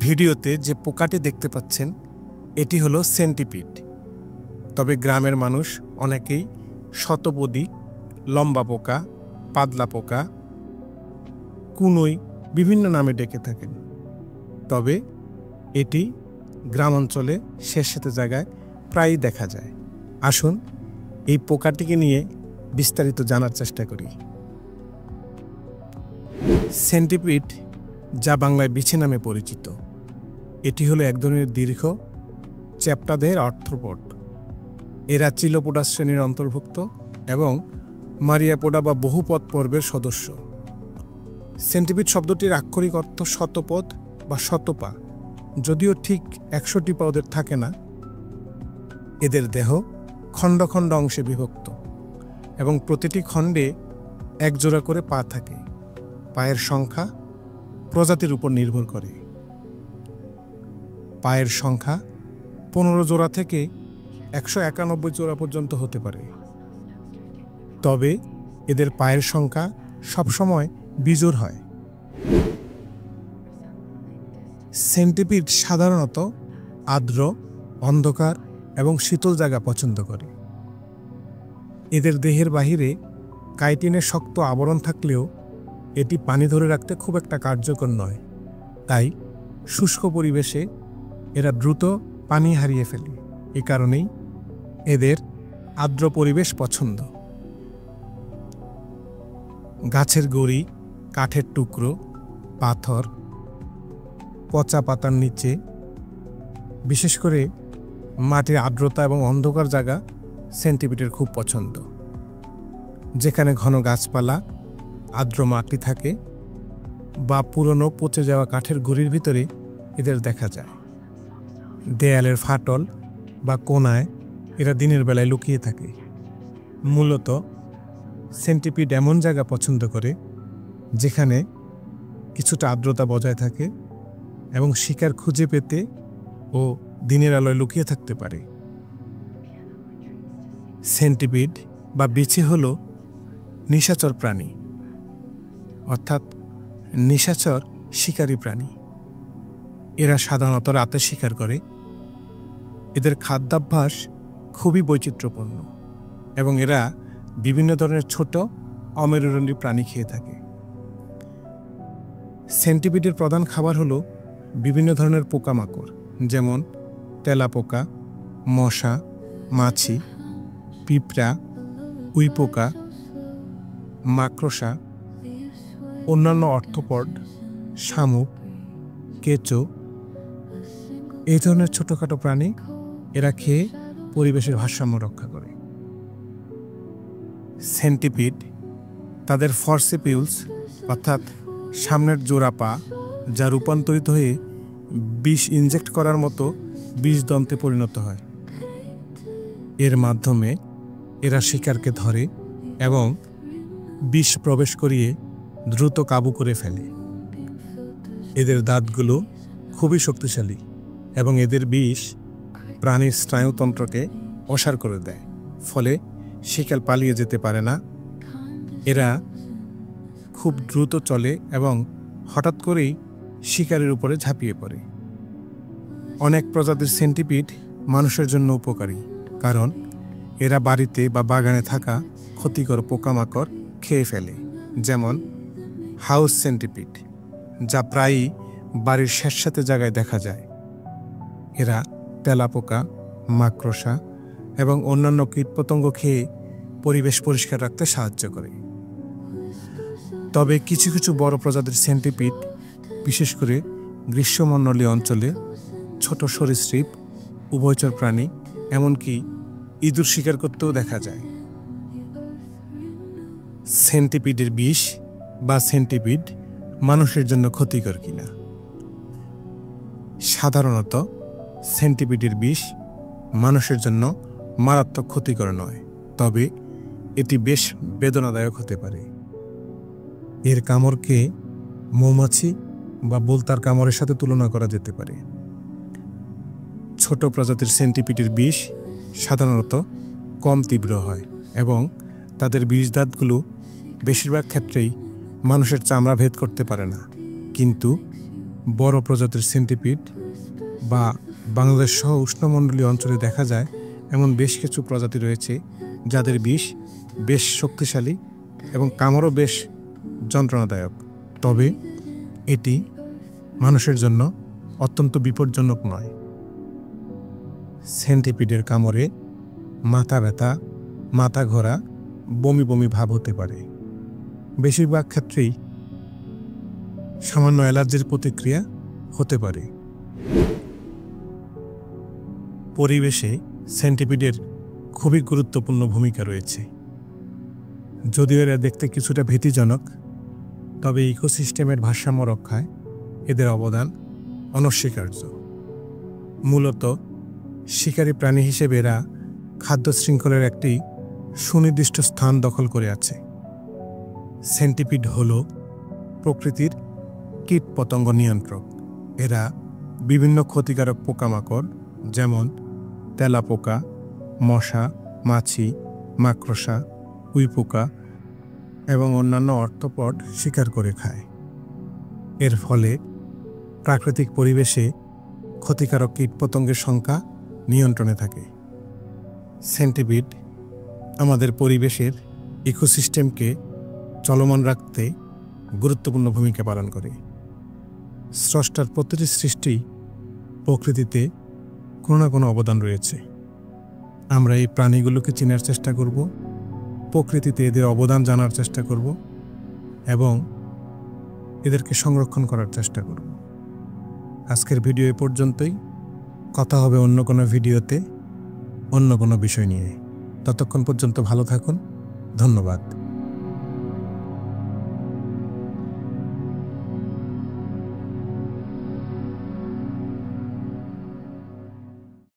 ভিডিওতে যে পোকাটি দেখতে পাচ্ছেন এটি হলো সেন্টিপিড। তবে গ্রামের মানুষ অনেকেই শতপদী, লম্বা পোকা, পাতলা পোকা, কুনুই বিভিন্ন নামে ডেকে থাকেন। তবে এটি গ্রাম অঞ্চলে স্যাঁতসেঁতে জায়গায় প্রায়ই দেখা যায়। আসুন এই পোকাটিকে নিয়ে বিস্তারিত জানার চেষ্টা করি। সেন্টিপিড, যা বাংলায় বিছে নামে পরিচিত, এটি হলো এক ধরনের দীর্ঘ চ্যাপ্টা দেহের আর্থ্রোপড। এরা চিলোপোডা শ্রেণীর অন্তর্ভুক্ত এবং মারিয়াপোডা বা বহুপদ পর্বের সদস্য। সেন্টিপিড শব্দটির আক্ষরিক অর্থ শতপদ বা শতপা, যদিও ঠিক 100টি পা ওদের থাকে না। এদের দেহ খণ্ড খণ্ড অংশে বিভক্ত এবং প্রতিটি খণ্ডে এক জোড়া করে পা থাকে। পায়ের সংখ্যা প্রজাতির উপর নির্ভর করে। পায়ের সংখ্যা 15 জোড়া থেকে 191 জোড়া পর্যন্ত হতে পারে। তবে এদের পায়ের সংখ্যা সবসময় বিজোড় হয়। সেন্টিপিড সাধারণত আর্দ্র, অন্ধকার এবং শীতল জায়গা পছন্দ করে। এদের দেহের বাহিরে কাইটিনের শক্ত আবরণ থাকলেও এটি পানি ধরে রাখতে খুব একটা কার্যকর নয়। তাই শুষ্ক পরিবেশে এরা দ্রুত পানি হারিয়ে ফেলে। এ কারণেই এদের আর্দ্র পরিবেশ পছন্দ। গাছের গুঁড়ি, কাঠের টুকরো, পাথর, পচা পাতার নিচে, বিশেষ করে মাটির আর্দ্রতা এবং অন্ধকার জায়গা সেন্টিপিডের খুব পছন্দ। যেখানে ঘন গাছপালা, আর্দ্র মাটি থাকে বা পুরনো পচে যাওয়া কাঠের গুঁড়ির ভিতরে এদের দেখা যায়। দেয়ালের ফাটল বা কোণায় এরা দিনের বেলায় লুকিয়ে থাকে। মূলত সেন্টিপিড এমন জায়গা পছন্দ করে যেখানে কিছুটা আর্দ্রতা বজায় থাকে এবং শিকার খুঁজে পেতে ও দিনের আলোয় লুকিয়ে থাকতে পারে। সেন্টিপিড বা বিছে হল নিশাচর প্রাণী, অর্থাৎ নিশাচর শিকারী প্রাণী। এরা সাধারণত রাতে শিকার করে। এদের খাদ্যাভ্যাস খুবই বৈচিত্র্যপূর্ণ এবং এরা বিভিন্ন ধরনের ছোট অমেরুদণ্ডী প্রাণী খেয়ে থাকে। সেন্টিপিডের প্রধান খাবার হলো বিভিন্ন ধরনের পোকামাকড়, যেমন তেলাপোকা, মশা, মাছি, পিঁপড়া, উইপোকা, মাকড়সা, অন্যান্য আর্থ্রোপড, শামুক, কেঁচো, এই ধরনের ছোটোখাটো প্রাণী এরা খেয়ে পরিবেশের ভারসাম্য রক্ষা করে। সেন্টিপিড তাদের ফরসেপিউলস অর্থাৎ সামনের জোড়া পা, যা রূপান্তরিত হয়ে বিষ ইনজেক্ট করার মতো বিষদন্তে পরিণত হয়। এর মাধ্যমে এরা শিকারকে ধরে এবং বিষ প্রবেশ করিয়ে দ্রুত কাবু করে ফেলে। এদের দাঁতগুলো খুবই শক্তিশালী এবং এদের বিষ প্রাণীর স্নায়ুতন্ত্রকে অসাড় করে দেয়, ফলে শিকার পালিয়ে যেতে পারে না। এরা খুব দ্রুত চলে এবং হঠাৎ করেই শিকারের উপরে ঝাঁপিয়ে পড়ে। অনেক প্রজাতির সেন্টিপিড মানুষের জন্য উপকারী, কারণ এরা বাড়িতে বা বাগানে থাকা ক্ষতিকর পোকামাকড় খেয়ে ফেলে, যেমন হাউস সেন্টিপিড, যা প্রায়ই বাড়ির স্যাঁতসেঁতে জায়গায় দেখা যায়। এরা তেলাপোকা, মাকড়সা এবং অন্যান্য কীটপতঙ্গ খেয়ে পরিবেশ পরিষ্কার রাখতে সাহায্য করে। তবে কিছু কিছু বড় প্রজাতির সেন্টিপিড, বিশেষ করে গ্রীষ্মমণ্ডলীয় অঞ্চলে ছোট সরীসৃপ, উভয়চর প্রাণী, এমনকি ইঁদুর শিকার করতেও দেখা যায়। সেন্টিপিডের বিষ বা সেন্টিপিড মানুষের জন্য ক্ষতিকর কিনা? সাধারণত সেন্টিপিডের বিষ মানুষের জন্য মারাত্মক ক্ষতিকর নয়, তবে এটি বেশ বেদনাদায়ক হতে পারে। এর কামড়কে মৌমাছি বা বোলতার কামড়ের সাথে তুলনা করা যেতে পারে। ছোট প্রজাতির সেন্টিপিডের বিষ সাধারণত কম তীব্র হয় এবং তাদের বিষদাঁতগুলো বেশিরভাগ ক্ষেত্রেই মানুষের চামড়া ভেদ করতে পারে না, কিন্তু বড় প্রজাতির সেন্টিপিড বা বাংলাদেশ সহ উষ্ণমণ্ডলীয় অঞ্চলে দেখা যায় এমন বেশ কিছু প্রজাতি রয়েছে যাদের বিষ বেশ শক্তিশালী এবং কামড়ও বেশ যন্ত্রণাদায়ক। তবে এটি মানুষের জন্য অত্যন্ত বিপজ্জনক নয়। সেন্টিপিডের কামড়ে মাথা ব্যথা, মাথা ঘোরা, বমি বমি ভাব হতে পারে। বেশিরভাগ ক্ষেত্রেই সামান্য অ্যালার্জির প্রতিক্রিয়া হতে পারে। পরিবেশে সেন্টিপিডের খুবই গুরুত্বপূর্ণ ভূমিকা রয়েছে। যদিও এরা দেখতে কিছুটা ভীতিজনক, তবে ইকোসিস্টেমের ভারসাম্য রক্ষায় এদের অবদান অনস্বীকার্য। মূলত শিকারী প্রাণী হিসেবে এরা খাদ্য শৃঙ্খলের একটি সুনির্দিষ্ট স্থান দখল করে আছে। সেন্টিপিড হল প্রকৃতির কীটপতঙ্গ নিয়ন্ত্রক। এরা বিভিন্ন ক্ষতিকারক পোকামাকড় যেমন তেলাপোকা, মশা, মাছি, মাকড়সা, উইপোকা এবং অন্যান্য অর্থোপড শিকার করে খায়। এর ফলে প্রাকৃতিক পরিবেশে ক্ষতিকারক কীটপতঙ্গের সংখ্যা নিয়ন্ত্রণে থাকে। সেন্টিপিড আমাদের পরিবেশের ইকোসিস্টেমকে চলমান রাখতে গুরুত্বপূর্ণ ভূমিকা পালন করে। স্রষ্টার প্রতিটি সৃষ্টি প্রকৃতিতে কোনো না কোনো অবদান রয়েছে। আমরা এই প্রাণীগুলোকে চেনার চেষ্টা করব, প্রকৃতিতে এদের অবদান জানার চেষ্টা করব এবং এদেরকে সংরক্ষণ করার চেষ্টা করব। আজকের ভিডিও এ পর্যন্তই। কথা হবে অন্য কোনো ভিডিওতে অন্য কোনো বিষয় নিয়ে। ততক্ষণ পর্যন্ত ভালো থাকুন। ধন্যবাদ।